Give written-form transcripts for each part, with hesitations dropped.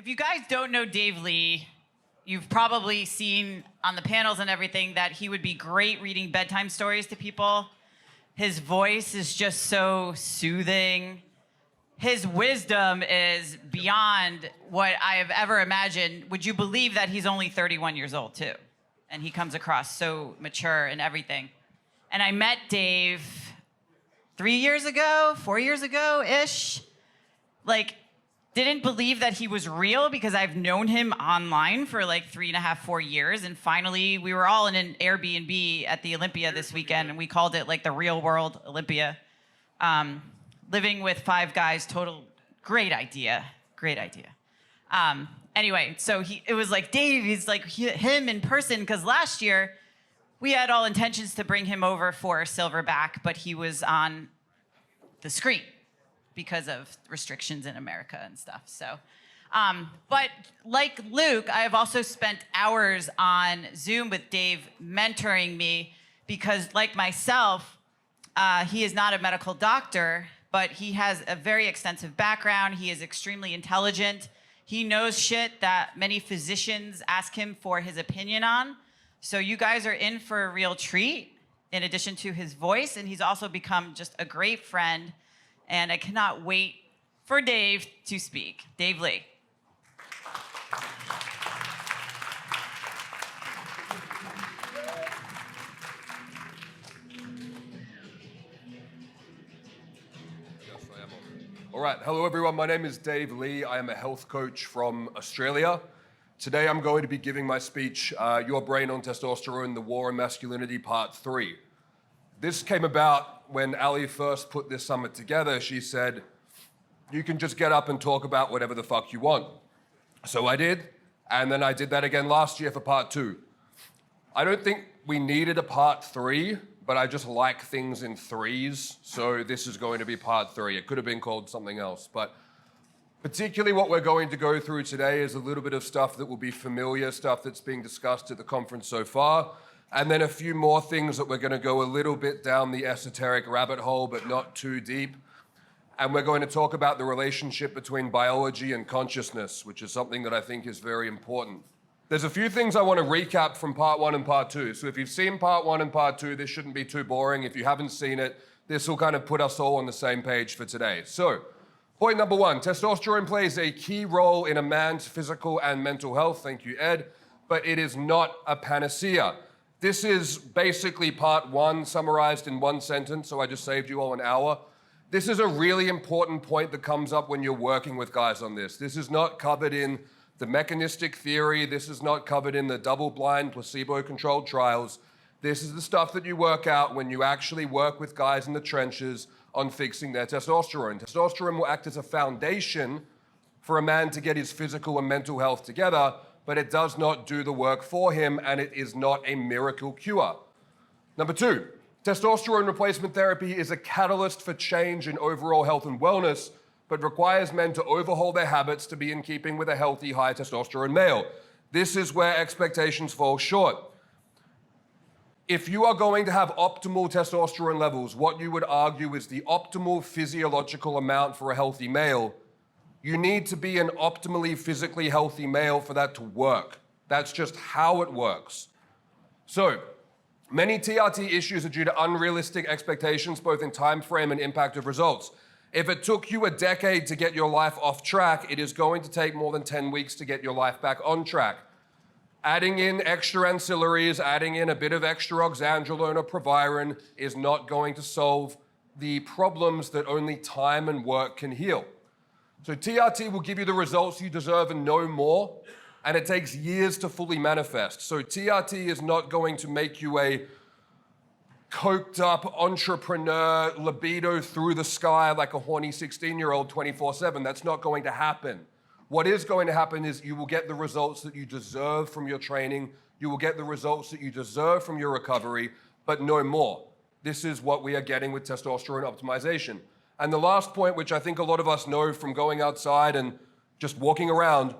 If you guys don't know Dave Lee, you've probably seen on the panels and everything that he would be great reading bedtime stories to people. His voice is just so soothing. His wisdom is beyond what I have ever imagined. Would you believe that he's only 31 years old too? And he comes across so mature and everything. And I met Dave 4 years ago-ish. Didn't believe that he was real because I've known him online for 3.5, 4 years. And finally, we were all in an Airbnb at the Olympia this weekend, and we called it the real world Olympia. Living with 5 guys, total, great idea. Anyway, so it was Dave, he's him in person, because last year we had all intentions to bring him over for Silverback, but he was on the screen because of restrictions in America and stuff. So, but like Luke, I have also spent hours on Zoom with Dave mentoring me because like myself, he is not a medical doctor, but he has a very extensive background. He is extremely intelligent. He knows shit that many physicians ask him for his opinion on. So you guys are in for a real treat in addition to his voice, and he's also become just a great friend. And I cannot wait for Dave to speak. Dave Lee. Yes, I am on. All right, hello everyone. My name is Dave Lee. I am a health coach from Australia. Today I'm going to be giving my speech, Your Brain on Testosterone, The War on Masculinity, Part 3. This came about when Ali first put this summit together. She said, you can just get up and talk about whatever the fuck you want. So I did, and then I did that again last year for Part 2. I don't think we needed a Part 3, but I just like things in threes, so this is going to be Part 3. It could have been called something else, but particularly what we're going to go through today is a little bit of stuff that will be familiar, stuff that's being discussed at the conference so far, and then a few more things that we're going to go a little bit down the esoteric rabbit hole, but not too deep. And we're going to talk about the relationship between biology and consciousness, which is something that I think is very important. There's a few things I want to recap from Part 1 and Part 2. So if you've seen Part 1 and Part 2, this shouldn't be too boring. If you haven't seen it, this will kind of put us all on the same page for today. So, point number 1, testosterone plays a key role in a man's physical and mental health. Thank you, Ed. But it is not a panacea. This is basically Part 1 summarized in one sentence, so I just saved you all an hour. This is a really important point that comes up when you're working with guys on this. This is not covered in the mechanistic theory. This is not covered in the double-blind, placebo-controlled trials. This is the stuff that you work out when you actually work with guys in the trenches on fixing their testosterone. Testosterone will act as a foundation for a man to get his physical and mental health together, but it does not do the work for him, and it is not a miracle cure. Number 2, testosterone replacement therapy is a catalyst for change in overall health and wellness, but requires men to overhaul their habits to be in keeping with a healthy, high testosterone male. This is where expectations fall short. If you are going to have optimal testosterone levels, what you would argue is the optimal physiological amount for a healthy male, you need to be an optimally physically healthy male for that to work. That's just how it works. So, many TRT issues are due to unrealistic expectations, both in time frame and impact of results. If it took you a decade to get your life off track, it is going to take more than 10 weeks to get your life back on track. Adding in extra ancillaries, adding in a bit of extra oxandrolone or proviron is not going to solve the problems that only time and work can heal. So TRT will give you the results you deserve and no more, and it takes years to fully manifest. So TRT is not going to make you a coked up entrepreneur, libido through the sky like a horny 16-year-old 24/7. That's not going to happen. What is going to happen is you will get the results that you deserve from your training, you will get the results that you deserve from your recovery, but no more. This is what we are getting with testosterone optimization. And the last point, which I think a lot of us know from going outside and just walking around,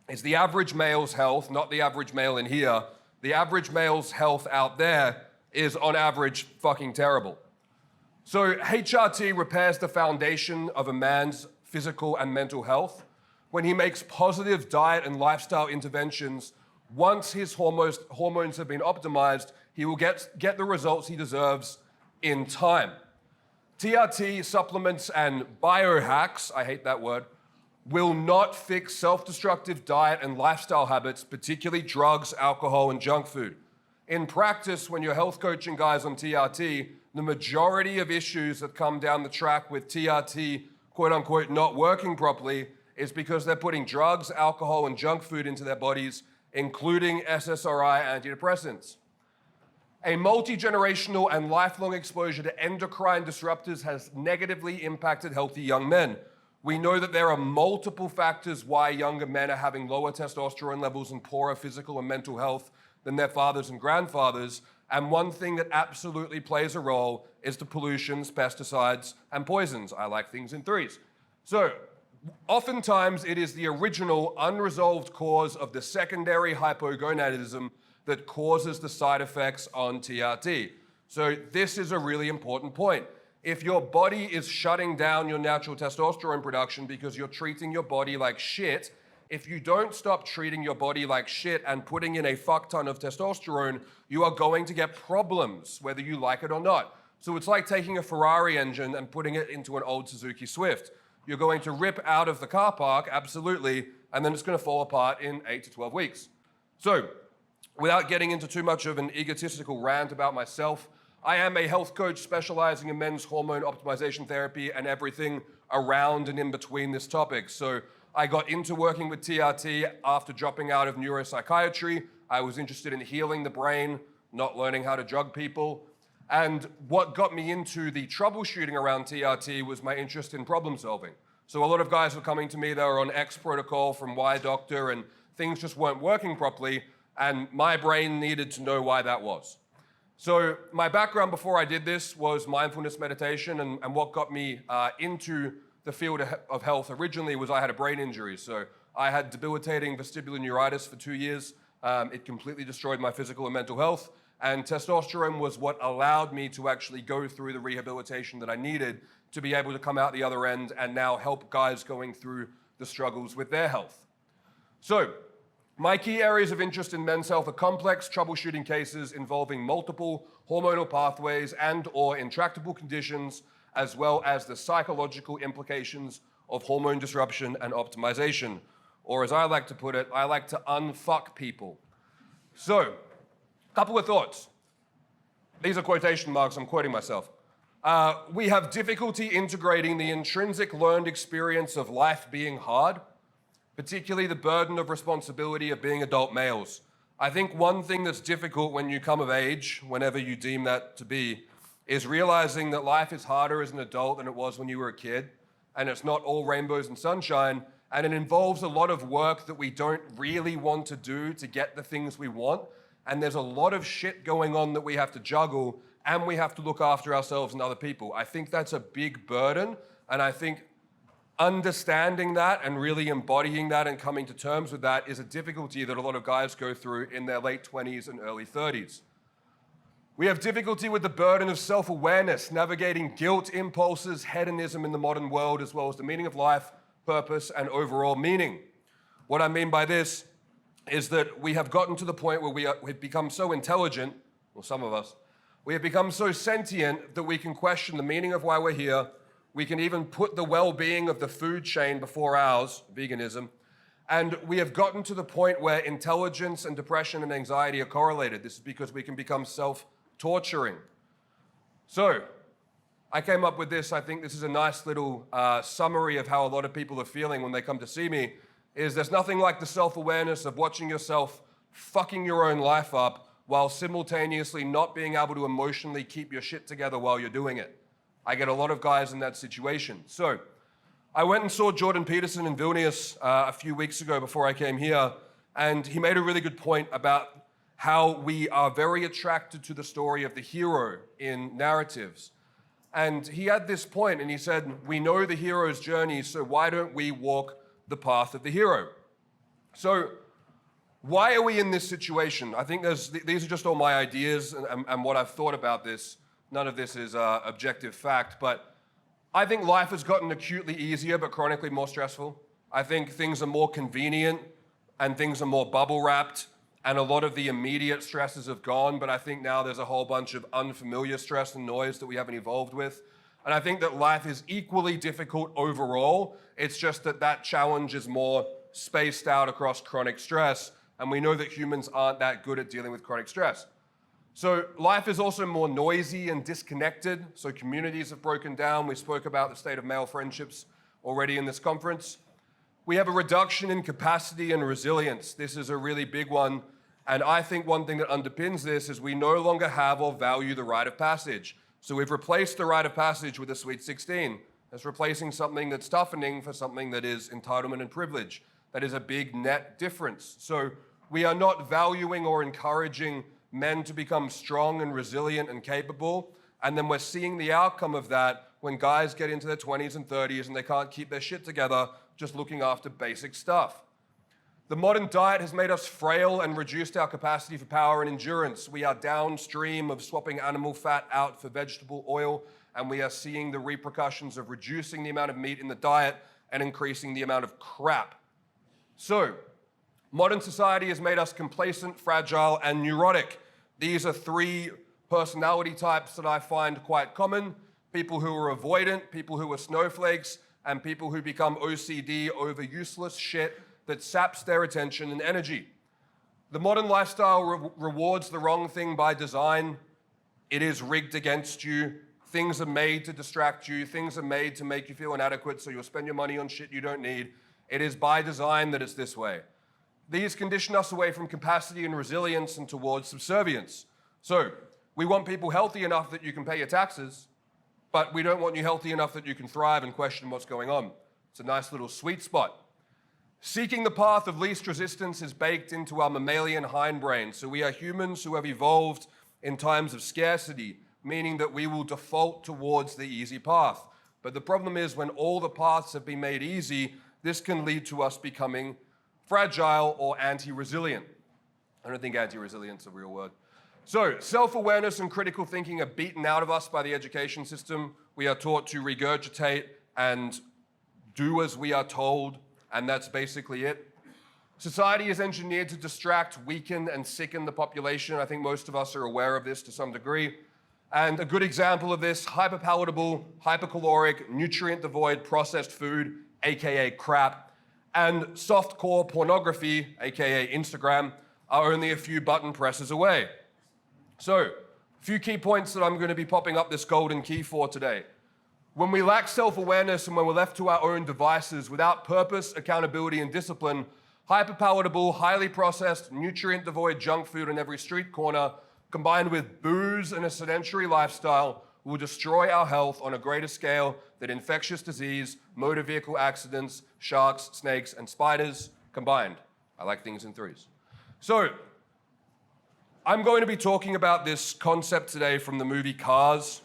is the average male's health, not the average male in here, the average male's health out there is on average fucking terrible. So HRT repairs the foundation of a man's physical and mental health, when he makes positive diet and lifestyle interventions, once his hormones have been optimized, he will get the results he deserves in time. TRT supplements and biohacks, I hate that word, will not fix self-destructive diet and lifestyle habits, particularly drugs, alcohol, and junk food. In practice, when you're health coaching guys on TRT, the majority of issues that come down the track with TRT, quote unquote, not working properly is because they're putting drugs, alcohol, and junk food into their bodies, including SSRI antidepressants. A multi-generational and lifelong exposure to endocrine disruptors has negatively impacted healthy young men. We know that there are multiple factors why younger men are having lower testosterone levels and poorer physical and mental health than their fathers and grandfathers. And one thing that absolutely plays a role is the pollutions, pesticides, and poisons. I like things in threes. So, oftentimes it is the original unresolved cause of the secondary hypogonadism that causes the side effects on TRT. So this is a really important point. If your body is shutting down your natural testosterone production because you're treating your body like shit, if you don't stop treating your body like shit and putting in a fuck ton of testosterone, you are going to get problems, whether you like it or not. So it's like taking a Ferrari engine and putting it into an old Suzuki Swift. You're going to rip out of the car park, absolutely, and then it's going to fall apart in 8 to 12 weeks. So, without getting into too much of an egotistical rant about myself, I am a health coach specializing in men's hormone optimization therapy and everything around and in between this topic. So I got into working with TRT after dropping out of neuropsychiatry. I was interested in healing the brain, not learning how to drug people. And what got me into the troubleshooting around TRT was my interest in problem solving. So a lot of guys were coming to me, they were on X protocol from Y doctor, and things just weren't working properly. And my brain needed to know why that was. So my background before I did this was mindfulness meditation, and what got me into the field of health originally was I had a brain injury. So I had debilitating vestibular neuritis for 2 years. It completely destroyed my physical and mental health, and testosterone was what allowed me to actually go through the rehabilitation that I needed to be able to come out the other end and now help guys going through the struggles with their health. So, my key areas of interest in men's health are complex troubleshooting cases involving multiple hormonal pathways and or intractable conditions, as well as the psychological implications of hormone disruption and optimization. Or as I like to put it, I like to unfuck people. So, a couple of thoughts. These are quotation marks, I'm quoting myself. We have difficulty integrating the intrinsic learned experience of life being hard, particularly the burden of responsibility of being adult males. I think one thing that's difficult when you come of age, whenever you deem that to be, is realizing that life is harder as an adult than it was when you were a kid, and it's not all rainbows and sunshine, and it involves a lot of work that we don't really want to do to get the things we want, and there's a lot of shit going on that we have to juggle, and we have to look after ourselves and other people. I think that's a big burden, and I think understanding that and really embodying that and coming to terms with that is a difficulty that a lot of guys go through in their late 20s and early 30s. We have difficulty with the burden of self-awareness, navigating guilt, impulses, hedonism in the modern world, as well as the meaning of life, purpose, and overall meaning. What I mean by this is that we have gotten to the point where we've become so intelligent, well, some of us, we have become so sentient that we can question the meaning of why we're here. We can even put the well-being of the food chain before ours, veganism, and we have gotten to the point where intelligence and depression and anxiety are correlated. This is because we can become self-torturing. So, I came up with this. I think this is a nice little summary of how a lot of people are feeling when they come to see me, is there's nothing like the self-awareness of watching yourself fucking your own life up while simultaneously not being able to emotionally keep your shit together while you're doing it. I get a lot of guys in that situation. So I went and saw Jordan Peterson in Vilnius a few weeks ago before I came here, and he made a really good point about how we are very attracted to the story of the hero in narratives. And he had this point, and he said, we know the hero's journey, so why don't we walk the path of the hero? So why are we in this situation? I think these are just all my ideas and what I've thought about this. None of this is objective fact, but I think life has gotten acutely easier but chronically more stressful. I think things are more convenient and things are more bubble wrapped, and a lot of the immediate stresses have gone, but I think now there's a whole bunch of unfamiliar stress and noise that we haven't evolved with. And I think that life is equally difficult overall. It's just that that challenge is more spaced out across chronic stress, and we know that humans aren't that good at dealing with chronic stress. So life is also more noisy and disconnected, so communities have broken down. We spoke about the state of male friendships already in this conference. We have a reduction in capacity and resilience. This is a really big one. And I think one thing that underpins this is we no longer have or value the rite of passage. So we've replaced the rite of passage with a sweet 16. That's replacing something that's toughening for something that is entitlement and privilege. That is a big net difference. So we are not valuing or encouraging men to become strong and resilient and capable. And then we're seeing the outcome of that when guys get into their 20s and 30s and they can't keep their shit together just looking after basic stuff. The modern diet has made us frail and reduced our capacity for power and endurance. We are downstream of swapping animal fat out for vegetable oil, and we are seeing the repercussions of reducing the amount of meat in the diet and increasing the amount of crap. So, modern society has made us complacent, fragile, and neurotic. These are three personality types that I find quite common. People who are avoidant, people who are snowflakes, and people who become OCD over useless shit that saps their attention and energy. The modern lifestyle rewards the wrong thing by design. It is rigged against you. Things are made to distract you. Things are made to make you feel inadequate, so you'll spend your money on shit you don't need. It is by design that it's this way. These condition us away from capacity and resilience and towards subservience. So we want people healthy enough that you can pay your taxes, but we don't want you healthy enough that you can thrive and question what's going on. It's a nice little sweet spot. Seeking the path of least resistance is baked into our mammalian hindbrain. So we are humans who have evolved in times of scarcity, meaning that we will default towards the easy path. But the problem is when all the paths have been made easy, this can lead to us becoming fragile or anti-resilient. I don't think anti-resilient is a real word. So self-awareness and critical thinking are beaten out of us by the education system. We are taught to regurgitate and do as we are told, and that's basically it. Society is engineered to distract, weaken, and sicken the population. I think most of us are aware of this to some degree. And a good example of this, hyperpalatable, hypercaloric, nutrient-devoid processed food, aka crap, and softcore pornography, aka Instagram, are only a few button presses away. So, a few key points that I'm going to be popping up this golden key for today. When we lack self-awareness and when we're left to our own devices without purpose, accountability, and discipline, hyperpalatable, highly processed, nutrient-devoid junk food on every street corner, combined with booze and a sedentary lifestyle, will destroy our health on a greater scale than infectious disease, motor vehicle accidents, sharks, snakes, and spiders combined. I like things in threes. So, I'm going to be talking about this concept today from the movie Cars.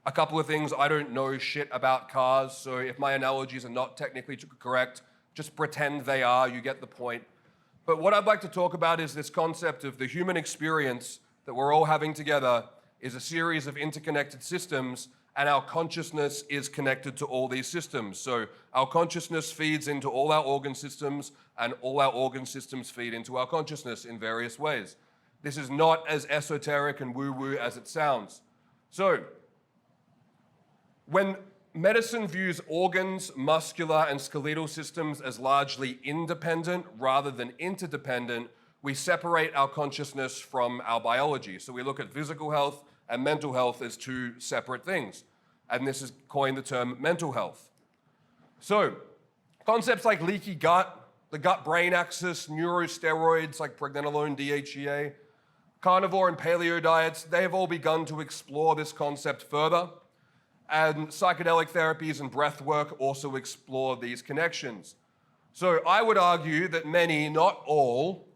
A couple of things, I don't know shit about cars, so if my analogies are not technically correct, just pretend they are, you get the point. But what I'd like to talk about is this concept of the human experience that we're all having together is a series of interconnected systems, and our consciousness is connected to all these systems. So our consciousness feeds into all our organ systems, and all our organ systems feed into our consciousness in various ways. This is not as esoteric and woo-woo as it sounds. So, when medicine views organs, muscular, and skeletal systems as largely independent rather than interdependent, we separate our consciousness from our biology. So we look at physical health and mental health as two separate things. And this is coined the term mental health. So, concepts like leaky gut, the gut-brain axis, neurosteroids like pregnenolone, DHEA, carnivore and paleo diets, they have all begun to explore this concept further. And psychedelic therapies and breath work also explore these connections. So I would argue that many, not all,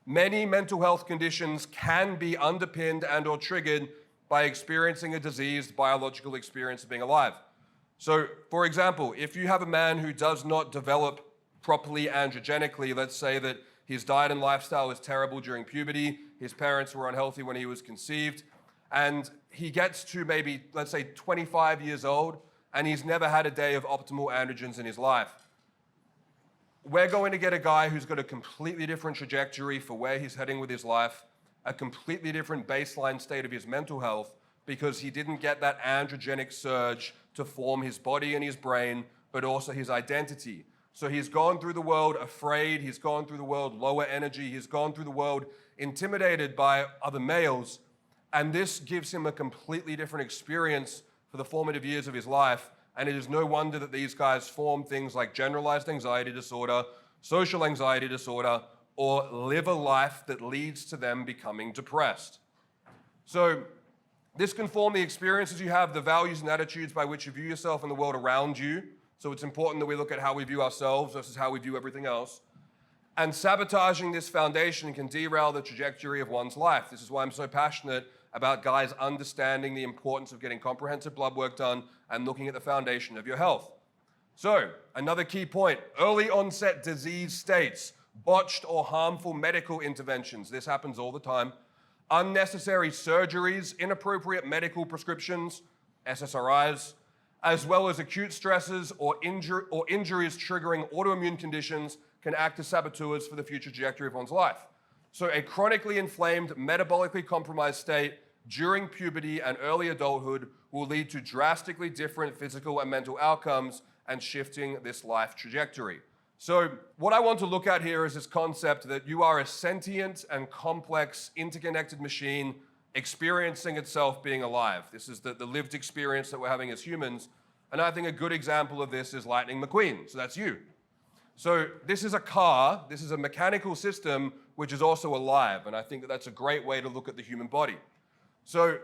many mental health conditions can be underpinned and or triggered by experiencing a diseased biological experience of being alive. So, for example, if you have a man who does not develop properly androgenically, let's say that his diet and lifestyle is terrible during puberty, his parents were unhealthy when he was conceived, and he gets to maybe, let's say, 25 years old, and he's never had a day of optimal androgens in his life. we're going to get a guy who's got a completely different trajectory for where he's heading with his life, a completely different baseline state of his mental health, because he didn't get that androgenic surge to form his body and his brain, but also his identity. So he's gone through the world afraid, he's gone through the world lower energy, he's gone through the world intimidated by other males, and this gives him a completely different experience for the formative years of his life. And it is no wonder that these guys form things like generalized anxiety disorder, social anxiety disorder, or live a life that leads to them becoming depressed. So this can form the experiences you have, the values and attitudes by which you view yourself and the world around you. So it's important that we look at how we view ourselves versus how we view everything else. And sabotaging this foundation can derail the trajectory of one's life. This is why I'm so passionate about guys understanding the importance of getting comprehensive blood work done and looking at the foundation of your health. So, another key point, early onset disease states, botched or harmful medical interventions. This happens all the time. Unnecessary surgeries, inappropriate medical prescriptions, SSRIs, as well as acute stresses or injuries triggering autoimmune conditions can act as saboteurs for the future trajectory of one's life. So a chronically inflamed, metabolically compromised state during puberty and early adulthood will lead to drastically different physical and mental outcomes and shifting this life trajectory. So what I want to look at here is this concept that you are a sentient and complex interconnected machine experiencing itself being alive. This is the lived experience that we're having as humans. And I think a good example of this is Lightning McQueen. So that's you. So this is a car, this is a mechanical system which is also alive, and I think that that's a great way to look at the human body. So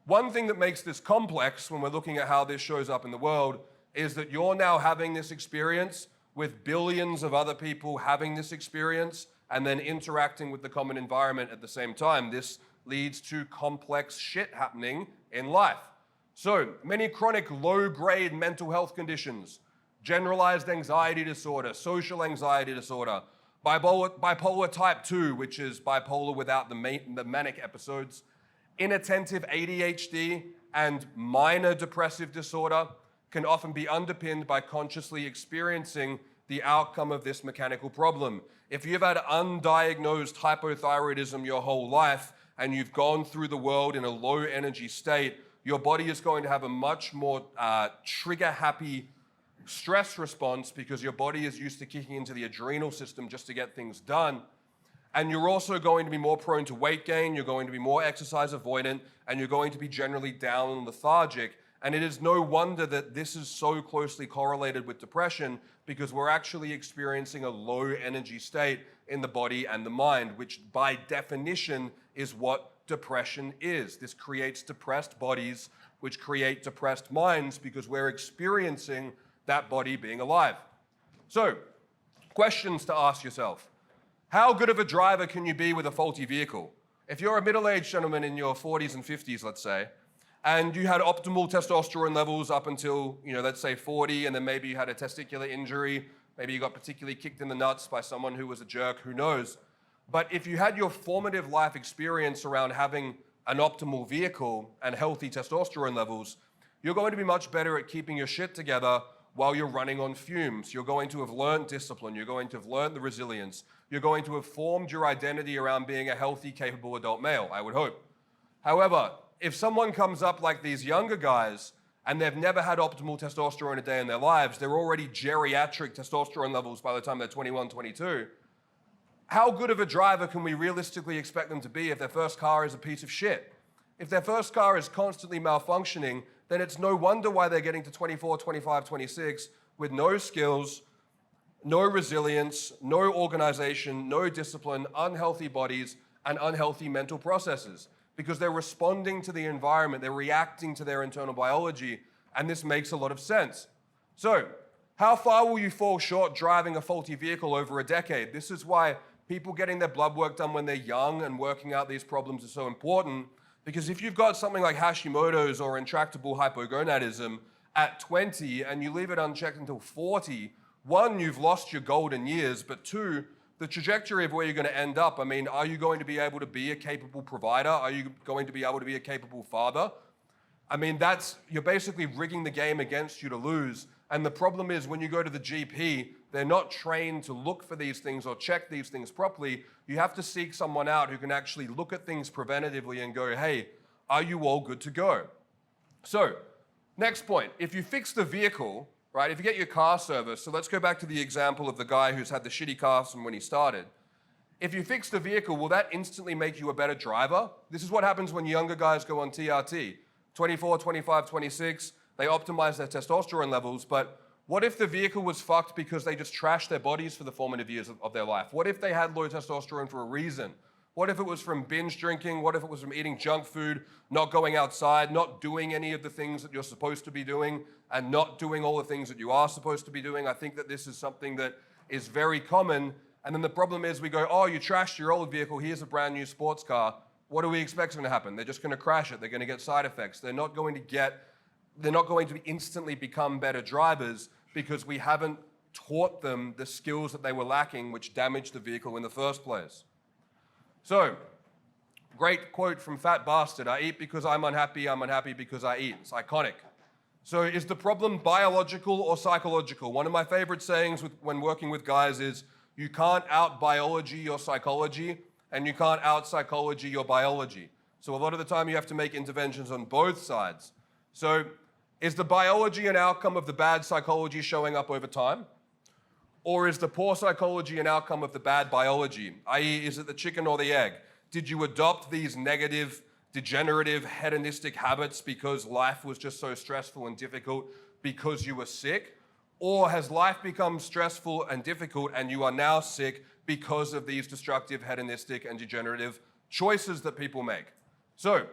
one thing that makes this complex when we're looking at how this shows up in the world is that you're now having this experience with billions of other people having this experience and then interacting with the common environment at the same time. This leads to complex shit happening in life. So many chronic low-grade mental health conditions, generalized anxiety disorder, social anxiety disorder, bipolar type 2, which is bipolar without the manic episodes, inattentive ADHD, and minor depressive disorder can often be underpinned by consciously experiencing the outcome of this mechanical problem. If you've had undiagnosed hypothyroidism your whole life and you've gone through the world in a low energy state, your body is going to have a much more trigger-happy stress response because your body is used to kicking into the adrenal system just to get things done. And you're also going to be more prone to weight gain, you're going to be more exercise avoidant, and you're going to be generally down and lethargic. And it is no wonder that this is so closely correlated with depression because we're actually experiencing a low energy state in the body and the mind, which by definition is what depression is. This creates depressed bodies, which create depressed minds because we're experiencing that body being alive. So, questions to ask yourself. How good of a driver can you be with a faulty vehicle? If you're a middle-aged gentleman in your 40s and 50s, let's say, and you had optimal testosterone levels up until, let's say 40, and then maybe you had a testicular injury, maybe you got particularly kicked in the nuts by someone who was a jerk, who knows? But if you had your formative life experience around having an optimal vehicle and healthy testosterone levels, you're going to be much better at keeping your shit together while you're running on fumes. You're going to have learned discipline. You're going to have learned the resilience. You're going to have formed your identity around being a healthy, capable adult male, I would hope. However, if someone comes up like these younger guys and they've never had optimal testosterone a day in their lives, they're already geriatric testosterone levels by the time they're 21, 22, how good of a driver can we realistically expect them to be if their first car is a piece of shit? If their first car is constantly malfunctioning, then it's no wonder why they're getting to 24, 25, 26 with no skills, no resilience, no organization, no discipline, unhealthy bodies, and unhealthy mental processes. Because they're responding to the environment, they're reacting to their internal biology, and this makes a lot of sense. So, how far will you fall short driving a faulty vehicle over a decade? This is why people getting their blood work done when they're young and working out these problems is so important. Because if you've got something like Hashimoto's or intractable hypogonadism at 20 and you leave it unchecked until 40, one, you've lost your golden years, but two, the trajectory of where you're going to end up, are you going to be able to be a capable provider? Are you going to be able to be a capable father? You're basically rigging the game against you to lose. And the problem is when you go to the GP, they're not trained to look for these things or check these things properly. You have to seek someone out who can actually look at things preventatively and go, hey, are you all good to go? So, next point, if you fix the vehicle, right, if you get your car serviced, so let's go back to the example of the guy who's had the shitty car from when he started. If you fix the vehicle, will that instantly make you a better driver? This is what happens when younger guys go on TRT. 24, 25, 26, they optimize their testosterone levels, but what if the vehicle was fucked because they just trashed their bodies for the formative years of their life? What if they had low testosterone for a reason? What if it was from binge drinking? What if it was from eating junk food, not going outside, not doing any of the things that you're supposed to be doing, and not doing all the things that you are supposed to be doing? I think that this is something that is very common. And then the problem is we go, oh, you trashed your old vehicle, here's a brand new sports car. What do we expect is going to happen? They're just going to crash it. They're going to get side effects. They're not going to instantly become better drivers because we haven't taught them the skills that they were lacking, which damaged the vehicle in the first place. So, great quote from Fat Bastard, I eat because I'm unhappy because I eat. It's iconic. So is the problem biological or psychological? One of my favorite sayings when working with guys is, you can't out-biology your psychology, and you can't out-psychology your biology. So a lot of the time you have to make interventions on both sides. So is the biology an outcome of the bad psychology showing up over time? Or is the poor psychology an outcome of the bad biology? I.e., is it the chicken or the egg? Did you adopt these negative, degenerative, hedonistic habits because life was just so stressful and difficult because you were sick? Or has life become stressful and difficult and you are now sick because of these destructive, hedonistic, and degenerative choices that people make? So,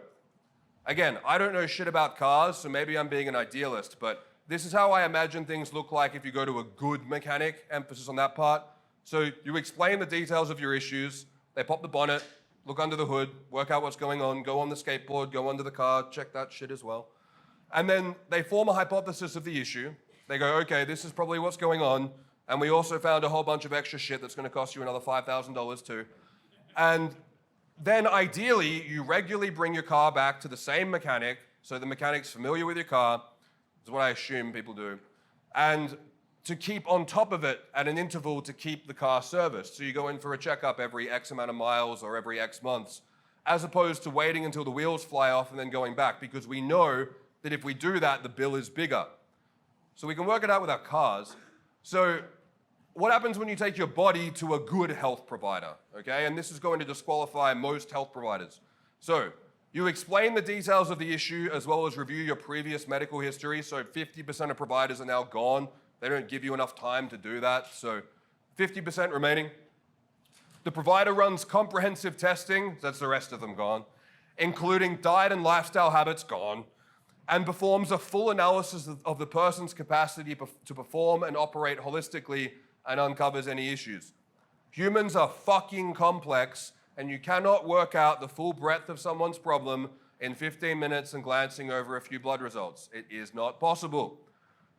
again, I don't know shit about cars, so maybe I'm being an idealist, but this is how I imagine things look like if you go to a good mechanic, emphasis on that part. So you explain the details of your issues, they pop the bonnet, look under the hood, work out what's going on, go on the skateboard, go under the car, check that shit as well. And then they form a hypothesis of the issue. They go, okay, this is probably what's going on, and we also found a whole bunch of extra shit that's going to cost you another $5,000 too. And then ideally, you regularly bring your car back to the same mechanic, so the mechanic's familiar with your car, is what I assume people do, and to keep on top of it at an interval to keep the car serviced. So you go in for a checkup every X amount of miles or every X months, as opposed to waiting until the wheels fly off and then going back, because we know that if we do that, the bill is bigger. So we can work it out with our cars. So what happens when you take your body to a good health provider, okay? And this is going to disqualify most health providers. So you explain the details of the issue as well as review your previous medical history. So 50% of providers are now gone. They don't give you enough time to do that. So 50% remaining. The provider runs comprehensive testing, that's the rest of them gone, including diet and lifestyle habits, gone, and performs a full analysis of the person's capacity to perform and operate holistically and uncovers any issues. Humans are fucking complex, and you cannot work out the full breadth of someone's problem in 15 minutes and glancing over a few blood results. It is not possible.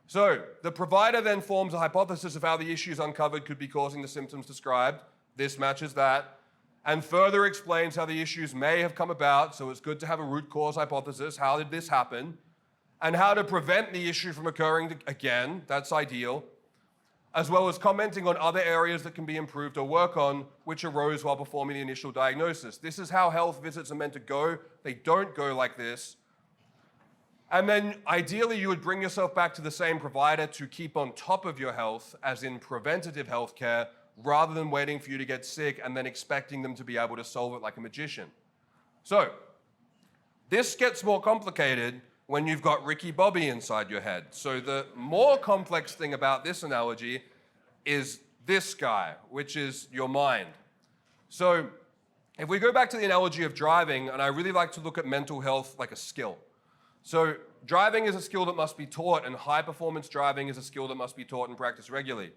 So the provider then forms a hypothesis of how the issues uncovered could be causing the symptoms described. This matches that. And further explains how the issues may have come about, so it's good to have a root cause hypothesis. How did this happen? And how to prevent the issue from occurring again, that's ideal, as well as commenting on other areas that can be improved or work on, which arose while performing the initial diagnosis. This is how health visits are meant to go. They don't go like this. And then ideally you would bring yourself back to the same provider to keep on top of your health, as in preventative health care, rather than waiting for you to get sick and then expecting them to be able to solve it like a magician. So, this gets more complicated when you've got Ricky Bobby inside your head. So the more complex thing about this analogy is this guy, which is your mind. So if we go back to the analogy of driving, and I really like to look at mental health like a skill. So driving is a skill that must be taught, and high performance driving is a skill that must be taught and practiced regularly.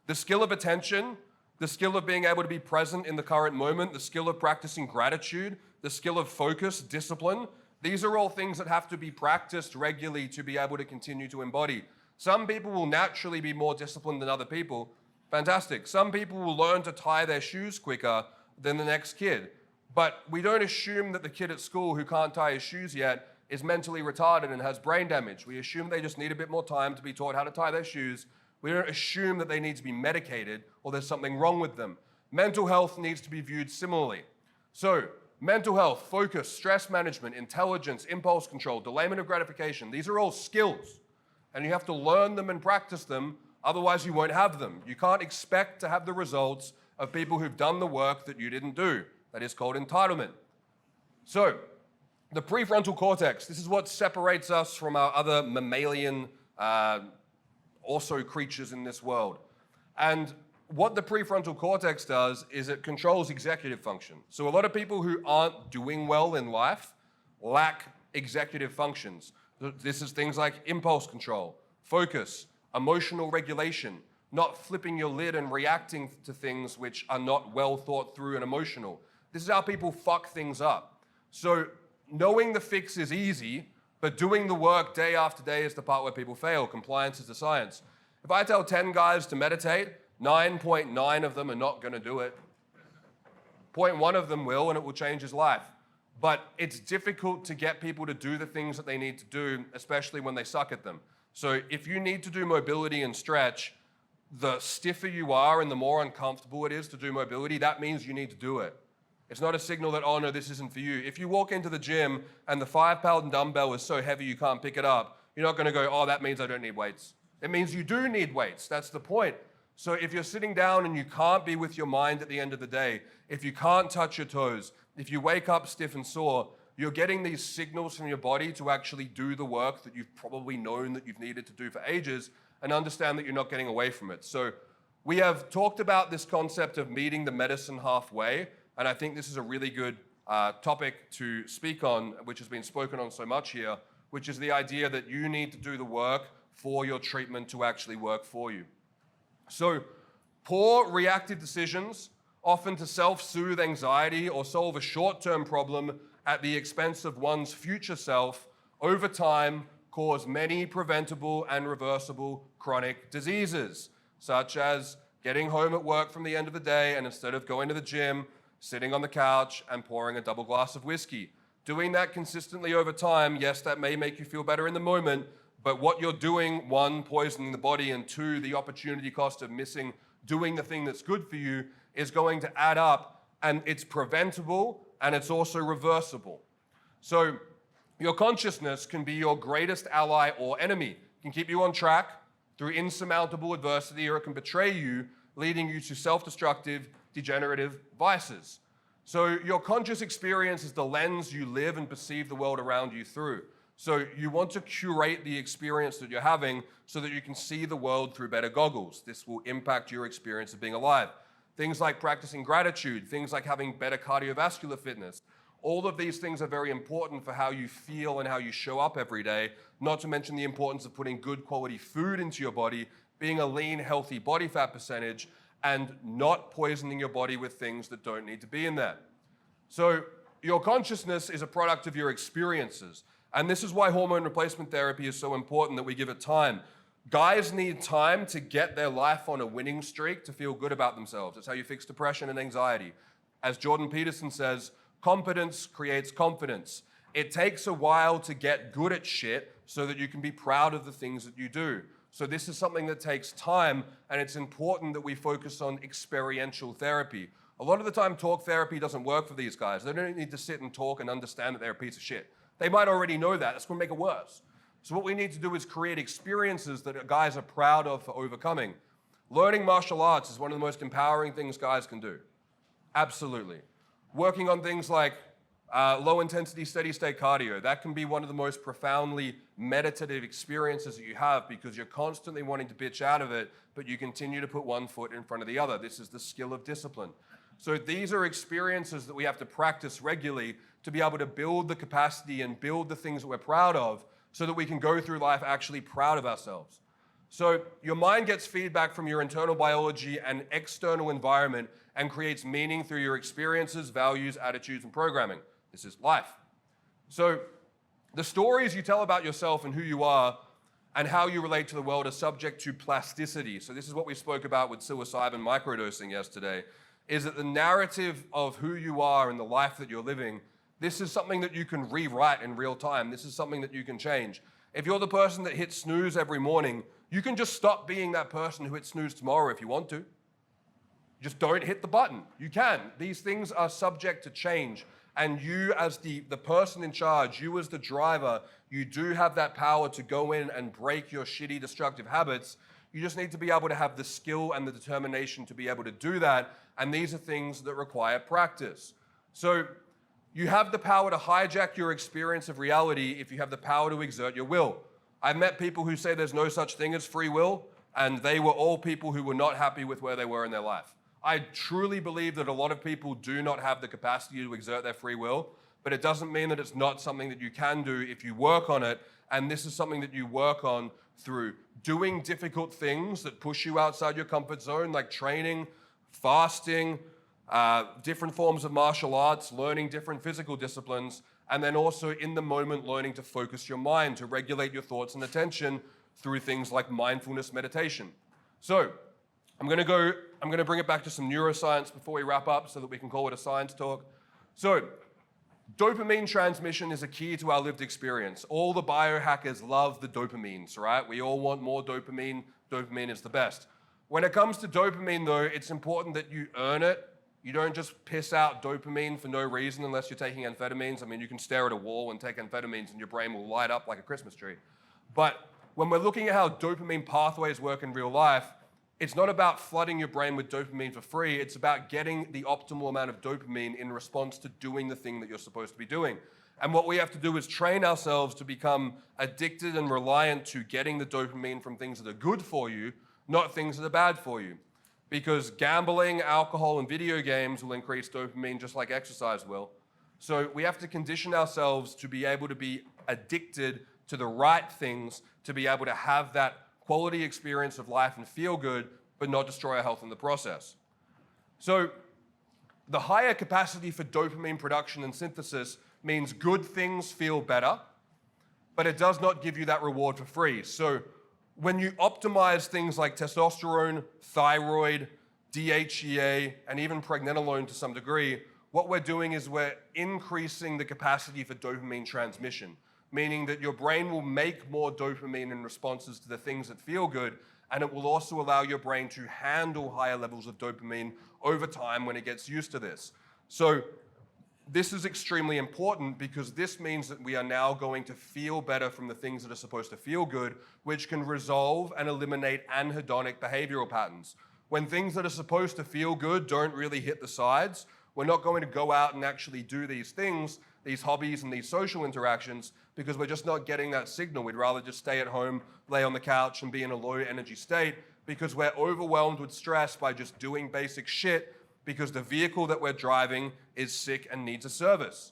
The skill of attention, the skill of being able to be present in the current moment, the skill of practicing gratitude, the skill of focus, discipline, these are all things that have to be practiced regularly to be able to continue to embody. Some people will naturally be more disciplined than other people. Fantastic. Some people will learn to tie their shoes quicker than the next kid. But we don't assume that the kid at school who can't tie his shoes yet is mentally retarded and has brain damage. We assume they just need a bit more time to be taught how to tie their shoes. We don't assume that they need to be medicated or there's something wrong with them. Mental health needs to be viewed similarly. So, mental health, focus, stress management, intelligence, impulse control, delayment of gratification, these are all skills. And you have to learn them and practice them, otherwise you won't have them. You can't expect to have the results of people who've done the work that you didn't do. That is called entitlement. So, the prefrontal cortex, this is what separates us from our other mammalian also creatures in this world. And what the prefrontal cortex does is it controls executive function. So a lot of people who aren't doing well in life lack executive functions. This is things like impulse control, focus, emotional regulation, not flipping your lid and reacting to things which are not well thought through and emotional. This is how people fuck things up. So knowing the fix is easy, but doing the work day after day is the part where people fail. Compliance is the science. If I tell 10 guys to meditate, 9.9 of them are not going to do it. 0.1 of them will, and it will change his life. But it's difficult to get people to do the things that they need to do, especially when they suck at them. So if you need to do mobility and stretch, the stiffer you are and the more uncomfortable it is to do mobility, that means you need to do it. It's not a signal that, oh no, this isn't for you. If you walk into the gym and the 5-pound dumbbell is so heavy you can't pick it up, you're not gonna go, oh, that means I don't need weights. It means you do need weights, that's the point. So if you're sitting down and you can't be with your mind at the end of the day, if you can't touch your toes, if you wake up stiff and sore, you're getting these signals from your body to actually do the work that you've probably known that you've needed to do for ages and understand that you're not getting away from it. So we have talked about this concept of meeting the medicine halfway, and I think this is a really good topic to speak on, which has been spoken on so much here, which is the idea that you need to do the work for your treatment to actually work for you. So poor reactive decisions, often to self-soothe anxiety or solve a short-term problem at the expense of one's future self, over time cause many preventable and reversible chronic diseases, such as getting home at work from the end of the day and instead of going to the gym, sitting on the couch and pouring a double glass of whiskey. Doing that consistently over time, yes, that may make you feel better in the moment, but what you're doing, one, poisoning the body, and two, the opportunity cost of missing doing the thing that's good for you is going to add up, and it's preventable and it's also reversible. So your consciousness can be your greatest ally or enemy. It can keep you on track through insurmountable adversity, or it can betray you, leading you to self-destructive, degenerative vices. So your conscious experience is the lens you live and perceive the world around you through. So you want to curate the experience that you're having so that you can see the world through better goggles. This will impact your experience of being alive. Things like practicing gratitude, things like having better cardiovascular fitness. All of these things are very important for how you feel and how you show up every day, not to mention the importance of putting good quality food into your body, being a lean, healthy body fat percentage, and not poisoning your body with things that don't need to be in there. So your consciousness is a product of your experiences. And this is why hormone replacement therapy is so important, that we give it time. Guys need time to get their life on a winning streak to feel good about themselves. That's how you fix depression and anxiety. As Jordan Peterson says, competence creates confidence. It takes a while to get good at shit so that you can be proud of the things that you do. So this is something that takes time, and it's important that we focus on experiential therapy. A lot of the time, talk therapy doesn't work for these guys. They don't need to sit and talk and understand that they're a piece of shit. They might already know that. That's going to make it worse. So what we need to do is create experiences that guys are proud of for overcoming. Learning martial arts is one of the most empowering things guys can do. Absolutely. Working on things like low-intensity, steady-state cardio, that can be one of the most profoundly meditative experiences that you have, because you're constantly wanting to bitch out of it, but you continue to put one foot in front of the other. This is the skill of discipline. So these are experiences that we have to practice regularly to be able to build the capacity and build the things that we're proud of, so that we can go through life actually proud of ourselves. So your mind gets feedback from your internal biology and external environment and creates meaning through your experiences, values, attitudes, and programming. This is life. So the stories you tell about yourself and who you are and how you relate to the world are subject to plasticity. So this is what we spoke about with psilocybin microdosing yesterday, is that the narrative of who you are and the life that you're living, this is something that you can rewrite in real time. This is something that you can change. If you're the person that hits snooze every morning, You can just stop being that person who hits snooze tomorrow if you want to. Just don't hit the button. You can. These things are subject to change. And you as the person in charge, you as the driver, you do have that power to go in and break your shitty, destructive habits. You just need to be able to have the skill and the determination to be able to do that. And these are things that require practice. So you have the power to hijack your experience of reality if you have the power to exert your will. I've met people who say there's no such thing as free will, and they were all people who were not happy with where they were in their life. I truly believe that a lot of people do not have the capacity to exert their free will, but it doesn't mean that it's not something that you can do if you work on it. And this is something that you work on through doing difficult things that push you outside your comfort zone, like training, fasting, different forms of martial arts, learning different physical disciplines, and then also in the moment learning to focus your mind, to regulate your thoughts and attention through things like mindfulness meditation. So I'm going to bring it back to some neuroscience before we wrap up so that we can call it a science talk. So dopamine transmission is a key to our lived experience. All the biohackers love the dopamines, right? We all want more dopamine. Dopamine is the best. When it comes to dopamine, though, it's important that you earn it. You don't just piss out dopamine for no reason unless you're taking amphetamines. I mean, you can stare at a wall and take amphetamines and your brain will light up like a Christmas tree. But when we're looking at how dopamine pathways work in real life, it's not about flooding your brain with dopamine for free. It's about getting the optimal amount of dopamine in response to doing the thing that you're supposed to be doing. And what we have to do is train ourselves to become addicted and reliant to getting the dopamine from things that are good for you, not things that are bad for you. Because gambling, alcohol, and video games will increase dopamine just like exercise will. So we have to condition ourselves to be able to be addicted to the right things, to be able to have that quality experience of life and feel good, but not destroy our health in the process. So the higher capacity for dopamine production and synthesis means good things feel better, but it does not give you that reward for free. So when you optimize things like testosterone, thyroid, DHEA, and even pregnenolone to some degree, what we're doing is we're increasing the capacity for dopamine transmission, meaning that your brain will make more dopamine in responses to the things that feel good, and it will also allow your brain to handle higher levels of dopamine over time when it gets used to this. So this is extremely important because this means that we are now going to feel better from the things that are supposed to feel good, which can resolve and eliminate anhedonic behavioral patterns. When things that are supposed to feel good don't really hit the sides, we're not going to go out and actually do these things, these hobbies and these social interactions, because we're just not getting that signal. We'd rather just stay at home, lay on the couch, and be in a low energy state because we're overwhelmed with stress by just doing basic shit because the vehicle that we're driving is sick and needs a service.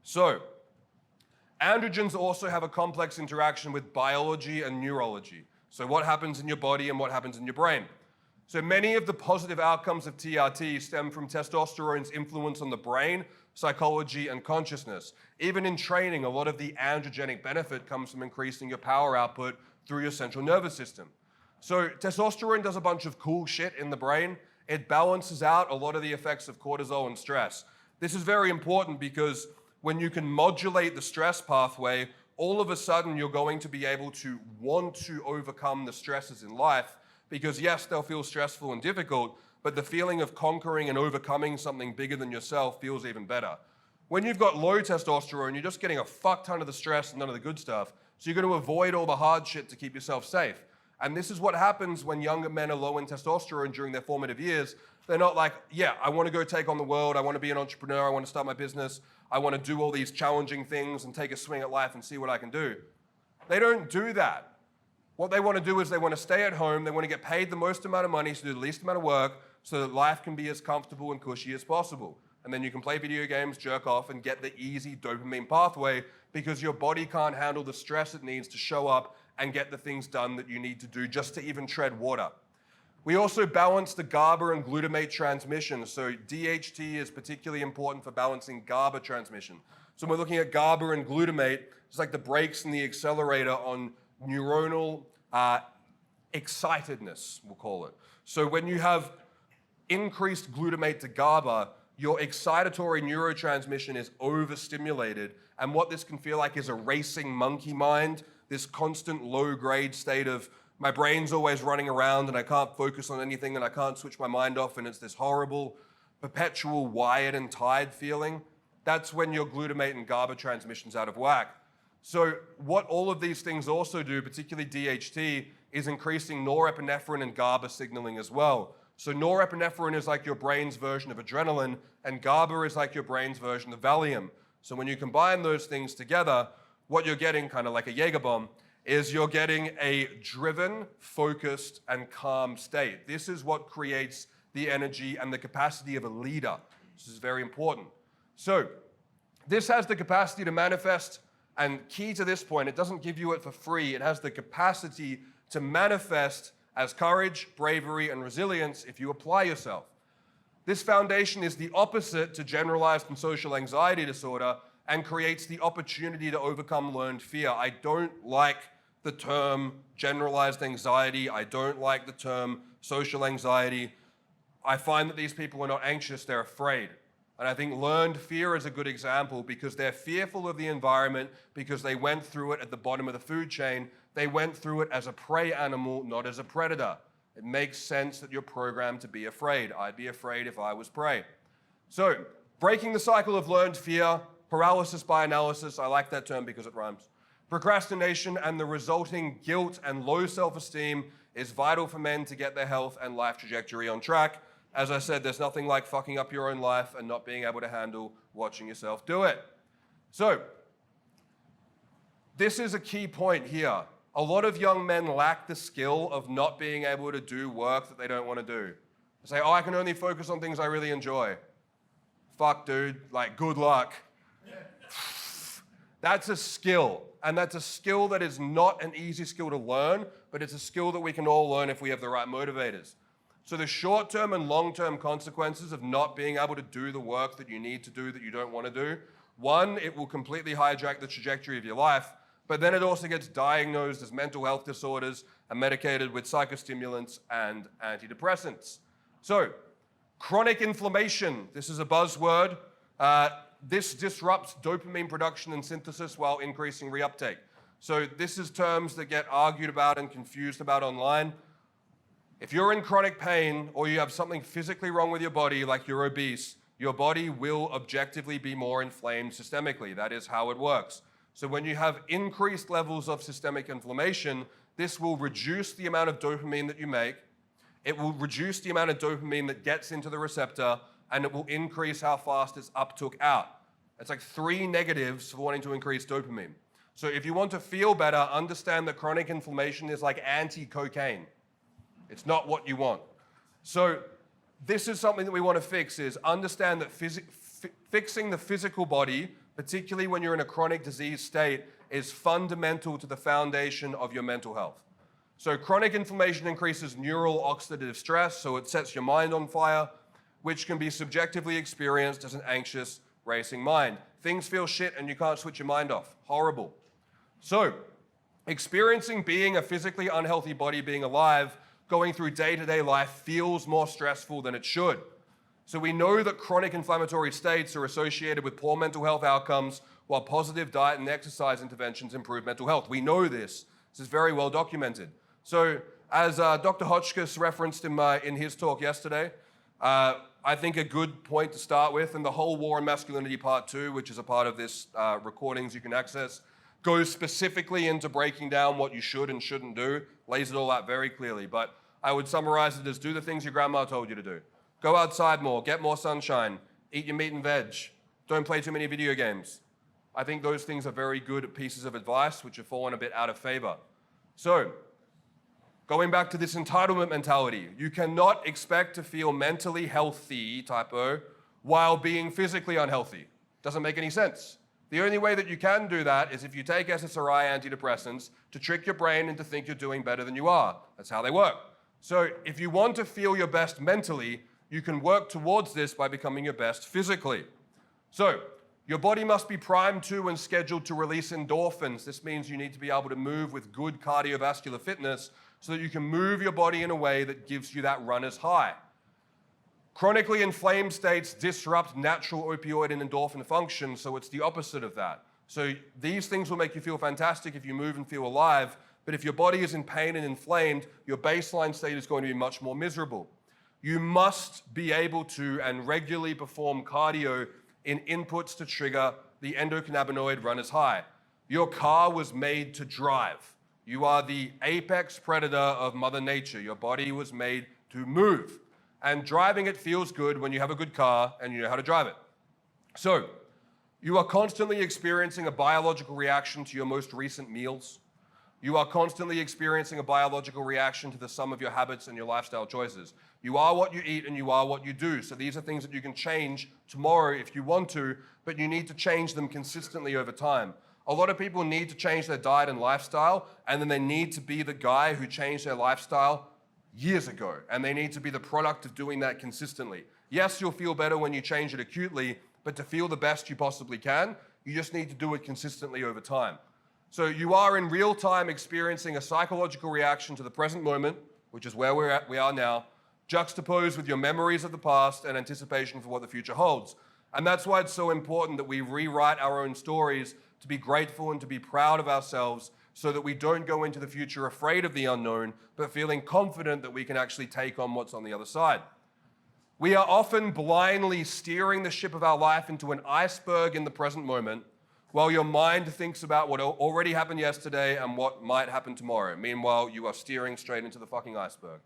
So, androgens also have a complex interaction with biology and neurology. So what happens in your body and what happens in your brain. So many of the positive outcomes of TRT stem from testosterone's influence on the brain, psychology, and consciousness. Even in training, a lot of the androgenic benefit comes from increasing your power output through your central nervous system. So testosterone does a bunch of cool shit in the brain. It balances out a lot of the effects of cortisol and stress. This is very important because when you can modulate the stress pathway, all of a sudden you're going to be able to want to overcome the stresses in life because yes, they'll feel stressful and difficult, but the feeling of conquering and overcoming something bigger than yourself feels even better. When you've got low testosterone, you're just getting a fuck ton of the stress and none of the good stuff. So you're going to avoid all the hard shit to keep yourself safe. And this is what happens when younger men are low in testosterone during their formative years. They're not like, yeah, I want to go take on the world. I want to be an entrepreneur. I want to start my business. I want to do all these challenging things and take a swing at life and see what I can do. They don't do that. What they want to do is they want to stay at home. They want to get paid the most amount of money to do the least amount of work so that life can be as comfortable and cushy as possible. And then you can play video games, jerk off, and get the easy dopamine pathway because your body can't handle the stress it needs to show up and get the things done that you need to do just to even tread water. We also balance the GABA and glutamate transmission. So DHT is particularly important for balancing GABA transmission. So when we're looking at GABA and glutamate, it's like the brakes and the accelerator on neuronal excitedness, we'll call it. So when you have increased glutamate to GABA, your excitatory neurotransmission is overstimulated. And what this can feel like is a racing monkey mind, this constant low-grade state of my brain's always running around and I can't focus on anything and I can't switch my mind off and it's this horrible, perpetual wired and tired feeling, that's when your glutamate and GABA transmission's out of whack. So what all of these things also do, particularly DHT, is increasing norepinephrine and GABA signaling as well. So norepinephrine is like your brain's version of adrenaline, and GABA is like your brain's version of Valium. So when you combine those things together, what you're getting, kind of like a Jaeger bomb, is you're getting a driven, focused, and calm state. This is what creates the energy and the capacity of a leader. This is very important. So this has the capacity to manifest, and key to this point, it doesn't give you it for free. It has the capacity to manifest as courage, bravery, and resilience if you apply yourself. This foundation is the opposite to generalized and social anxiety disorder and creates the opportunity to overcome learned fear. I don't like the term generalized anxiety. I don't like the term social anxiety. I find that these people are not anxious, they're afraid. And I think learned fear is a good example because they're fearful of the environment because they went through it at the bottom of the food chain. They went through it as a prey animal, not as a predator. It makes sense that you're programmed to be afraid. I'd be afraid if I was prey. So, breaking the cycle of learned fear, paralysis by analysis, I like that term because it rhymes. Procrastination and the resulting guilt and low self-esteem is vital for men to get their health and life trajectory on track. As I said, there's nothing like fucking up your own life and not being able to handle watching yourself do it. So, this is a key point here. A lot of young men lack the skill of not being able to do work that they don't want to do. They say, oh, I can only focus on things I really enjoy. Fuck, dude, like, good luck. That's a skill, and that's a skill that is not an easy skill to learn, but it's a skill that we can all learn if we have the right motivators. So the short-term and long-term consequences of not being able to do the work that you need to do that you don't want to do, one, it will completely hijack the trajectory of your life, but then it also gets diagnosed as mental health disorders and medicated with psychostimulants and antidepressants. So, chronic inflammation, this is a buzzword. This disrupts dopamine production and synthesis while increasing reuptake. So this is terms that get argued about and confused about online. If you're in chronic pain or you have something physically wrong with your body, like you're obese, your body will objectively be more inflamed systemically. That is how it works. So when you have increased levels of systemic inflammation, this will reduce the amount of dopamine that you make. It will reduce the amount of dopamine that gets into the receptor, and it will increase how fast it's uptook out. It's like 3 negatives for wanting to increase dopamine. So if you want to feel better, understand that chronic inflammation is like anti-cocaine. It's not what you want. So this is something that we want to fix, is understand that fixing the physical body, particularly when you're in a chronic disease state, is fundamental to the foundation of your mental health. So chronic inflammation increases neural oxidative stress, so it sets your mind on fire, which can be subjectively experienced as an anxious, racing mind. Things feel shit and you can't switch your mind off. Horrible. So, experiencing being a physically unhealthy body, being alive, going through day-to-day life feels more stressful than it should. So we know that chronic inflammatory states are associated with poor mental health outcomes, while positive diet and exercise interventions improve mental health. We know this. This is very well documented. So, as Dr. Hotchkiss referenced in his talk yesterday, I think a good point to start with, and the whole War on Masculinity Part 2, which is a part of this recordings you can access, goes specifically into breaking down what you should and shouldn't do, lays it all out very clearly. But I would summarize it as do the things your grandma told you to do. Go outside more, get more sunshine, eat your meat and veg, don't play too many video games. I think those things are very good pieces of advice which have fallen a bit out of favor. So, going back to this entitlement mentality, you cannot expect to feel mentally healthy, typo, while being physically unhealthy. Doesn't make any sense. The only way that you can do that is if you take SSRI antidepressants to trick your brain into think you're doing better than you are. That's how they work. So if you want to feel your best mentally, you can work towards this by becoming your best physically. So your body must be primed to and scheduled to release endorphins. This means you need to be able to move with good cardiovascular fitness so that you can move your body in a way that gives you that runner's high. Chronically inflamed states disrupt natural opioid and endorphin function, so it's the opposite of that. So these things will make you feel fantastic if you move and feel alive, But if your body is in pain and inflamed, your baseline state is going to be much more miserable. You must be able to and regularly perform cardio in inputs to trigger the endocannabinoid runner's high. Your car was made to drive. You are the apex predator of Mother Nature. Your body was made to move. And driving it feels good when you have a good car and you know how to drive it. So, you are constantly experiencing a biological reaction to your most recent meals. You are constantly experiencing a biological reaction to the sum of your habits and your lifestyle choices. You are what you eat and you are what you do. So these are things that you can change tomorrow if you want to, but you need to change them consistently over time. A lot of people need to change their diet and lifestyle, and then they need to be the guy who changed their lifestyle years ago, and they need to be the product of doing that consistently. Yes, you'll feel better when you change it acutely, but to feel the best you possibly can, you just need to do it consistently over time. So you are in real time experiencing a psychological reaction to the present moment, which is where we are now, juxtaposed with your memories of the past and anticipation for what the future holds. And that's why it's so important that we rewrite our own stories to be grateful and to be proud of ourselves so that we don't go into the future afraid of the unknown, but feeling confident that we can actually take on what's on the other side. We are often blindly steering the ship of our life into an iceberg in the present moment, while your mind thinks about what already happened yesterday and what might happen tomorrow. Meanwhile, you are steering straight into the fucking iceberg.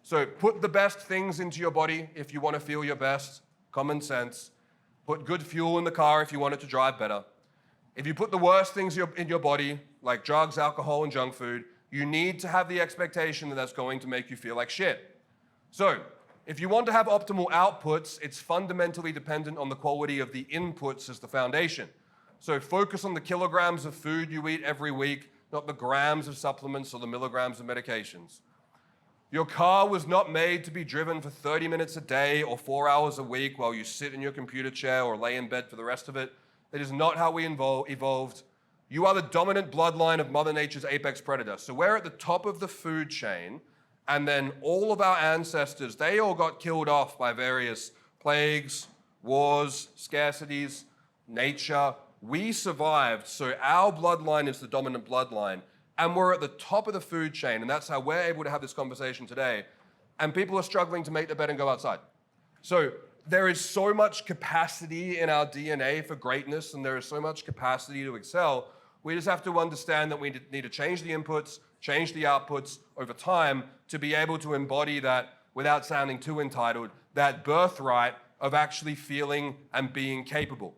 So put the best things into your body if you want to feel your best, common sense. Put good fuel in the car if you want it to drive better. If you put the worst things in your body, like drugs, alcohol, and junk food, you need to have the expectation that that's going to make you feel like shit. So, if you want to have optimal outputs, it's fundamentally dependent on the quality of the inputs as the foundation. So focus on the kilograms of food you eat every week, not the grams of supplements or the milligrams of medications. Your car was not made to be driven for 30 minutes a day or 4 hours a week while you sit in your computer chair or lay in bed for the rest of it. That is not how we evolved. You are the dominant bloodline of Mother Nature's apex predator. So we're at the top of the food chain, and then all of our ancestors, they all got killed off by various plagues, wars, scarcities, nature. We survived, so our bloodline is the dominant bloodline, and we're at the top of the food chain, and that's how we're able to have this conversation today. And people are struggling to make their bed and go outside. So there is so much capacity in our DNA for greatness, and there is so much capacity to excel. We just have to understand that we need to change the inputs, change the outputs over time to be able to embody that, without sounding too entitled, that birthright of actually feeling and being capable.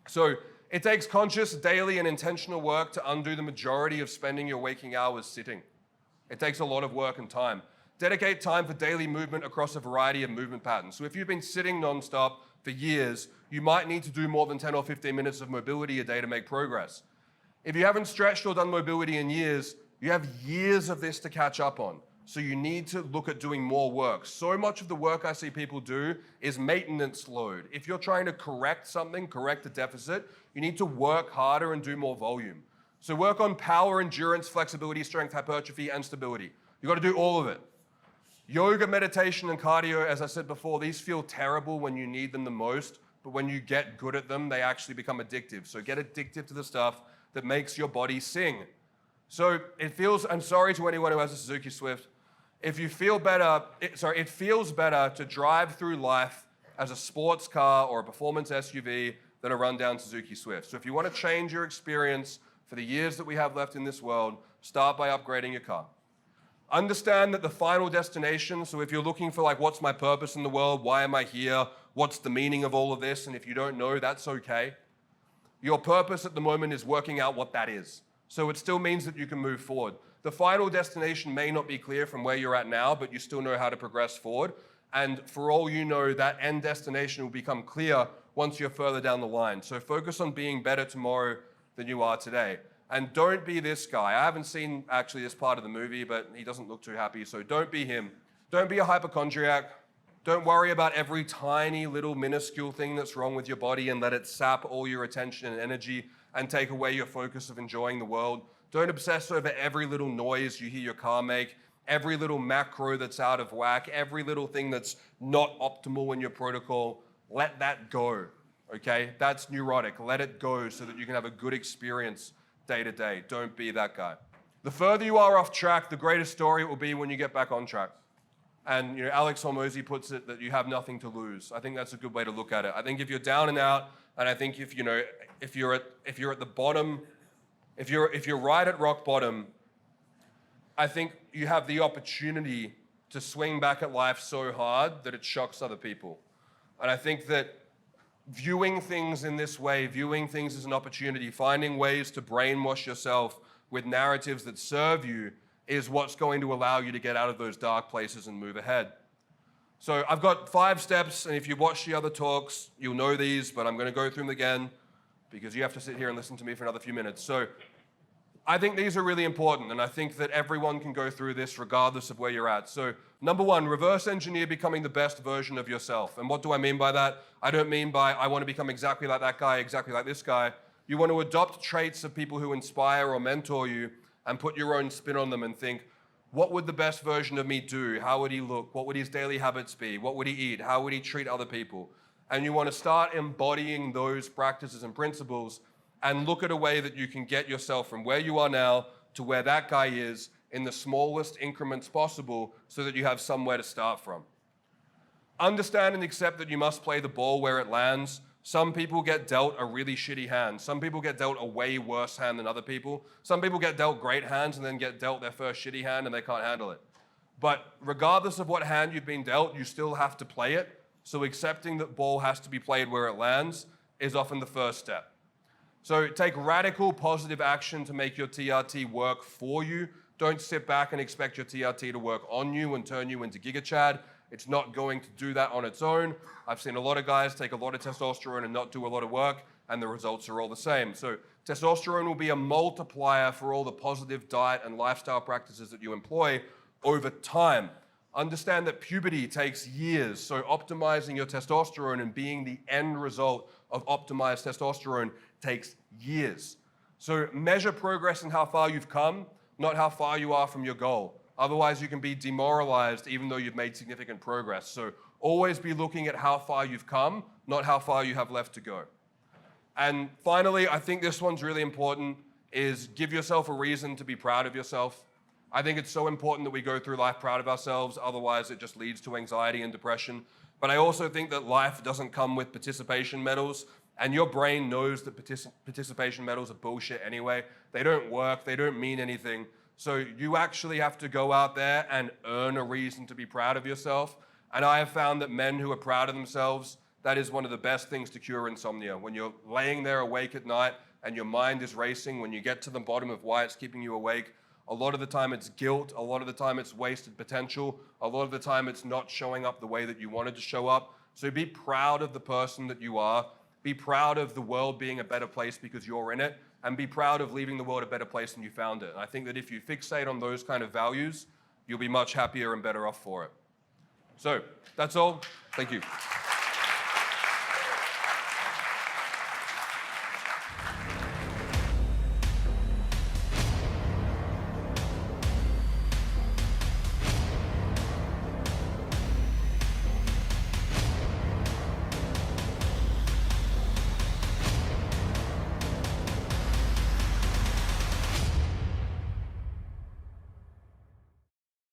So it takes conscious, daily, and intentional work to undo the majority of spending your waking hours sitting. It takes a lot of work and time. Dedicate time for daily movement across a variety of movement patterns. So if you've been sitting nonstop for years, you might need to do more than 10 or 15 minutes of mobility a day to make progress. If you haven't stretched or done mobility in years, you have years of this to catch up on. So you need to look at doing more work. So much of the work I see people do is maintenance load. If you're trying to correct something, correct a deficit, you need to work harder and do more volume. So work on power, endurance, flexibility, strength, hypertrophy, and stability. You got to do all of it. Yoga, meditation, and cardio, as I said before, these feel terrible when you need them the most, but when you get good at them, they actually become addictive. So get addicted to the stuff that makes your body sing. So it feels, I'm sorry to anyone who has a Suzuki Swift, if you feel better, it feels better to drive through life as a sports car or a performance SUV than a rundown Suzuki Swift. So if you want to change your experience for the years that we have left in this world, start by upgrading your car. Understand that the final destination, so if you're looking for like, what's my purpose in the world? Why am I here? What's the meaning of all of this? And if you don't know, that's okay. Your purpose at the moment is working out what that is. So it still means that you can move forward. The final destination may not be clear from where you're at now, but you still know how to progress forward. And for all you know, that end destination will become clear once you're further down the line. So focus on being better tomorrow than you are today. And don't be this guy. I haven't seen actually this part of the movie, but he doesn't look too happy, so don't be him. Don't be a hypochondriac. Don't worry about every tiny little minuscule thing that's wrong with your body and let it sap all your attention and energy and take away your focus of enjoying the world. Don't obsess over every little noise you hear your car make, every little macro that's out of whack, every little thing that's not optimal in your protocol. Let that go, okay? That's neurotic. Let it go so that you can have a good experience day to day. Don't be that guy. The further you are off track, the greater story it will be when you get back on track. And Alex Hormozy puts it that you have nothing to lose. I think that's a good way to look at it. I think if you're down and out, and I think if you're at the bottom, if you're right at rock bottom, I think you have the opportunity to swing back at life so hard that it shocks other people. And I think that viewing things in this way, viewing things as an opportunity, finding ways to brainwash yourself with narratives that serve you is what's going to allow you to get out of those dark places and move ahead. So I've got 5 steps, and if you watch the other talks, you'll know these, but I'm going to go through them again because you have to sit here and listen to me for another few minutes. So I think these are really important, and I think that everyone can go through this regardless of where you're at. So number 1, reverse engineer becoming the best version of yourself. And what do I mean by that? I don't mean by I want to become exactly like that guy, exactly like this guy. You want to adopt traits of people who inspire or mentor you and put your own spin on them and think, what would the best version of me do? How would he look? What would his daily habits be? What would he eat? How would he treat other people? And you want to start embodying those practices and principles and look at a way that you can get yourself from where you are now to where that guy is in the smallest increments possible so that you have somewhere to start from. Understand and accept that you must play the ball where it lands. Some people get dealt a really shitty hand. Some people get dealt a way worse hand than other people. Some people get dealt great hands and then get dealt their first shitty hand and they can't handle it. But regardless of what hand you've been dealt, you still have to play it. So accepting that ball has to be played where it lands is often the first step. So take radical positive action to make your TRT work for you. Don't sit back and expect your TRT to work on you and turn you into Giga Chad. It's not going to do that on its own. I've seen a lot of guys take a lot of testosterone and not do a lot of work, and the results are all the same. So testosterone will be a multiplier for all the positive diet and lifestyle practices that you employ over time. Understand that puberty takes years, so optimizing your testosterone and being the end result of optimized testosterone takes years. So measure progress in how far you've come, not how far you are from your goal. Otherwise, you can be demoralized even though you've made significant progress. So always be looking at how far you've come, not how far you have left to go. And finally, I think this one's really important, is give yourself a reason to be proud of yourself. I think it's so important that we go through life proud of ourselves, otherwise it just leads to anxiety and depression. But I also think that life doesn't come with participation medals, and your brain knows that participation medals are bullshit anyway. They don't work, they don't mean anything. So you actually have to go out there and earn a reason to be proud of yourself. And I have found that men who are proud of themselves, that is one of the best things to cure insomnia. When you're laying there awake at night and your mind is racing, when you get to the bottom of why it's keeping you awake, a lot of the time it's guilt, a lot of the time it's wasted potential, a lot of the time it's not showing up the way that you wanted to show up. So be proud of the person that you are. Be proud of the world being a better place because you're in it, and be proud of leaving the world a better place than you found it. And I think that if you fixate on those kind of values, you'll be much happier and better off for it. So that's all. Thank you.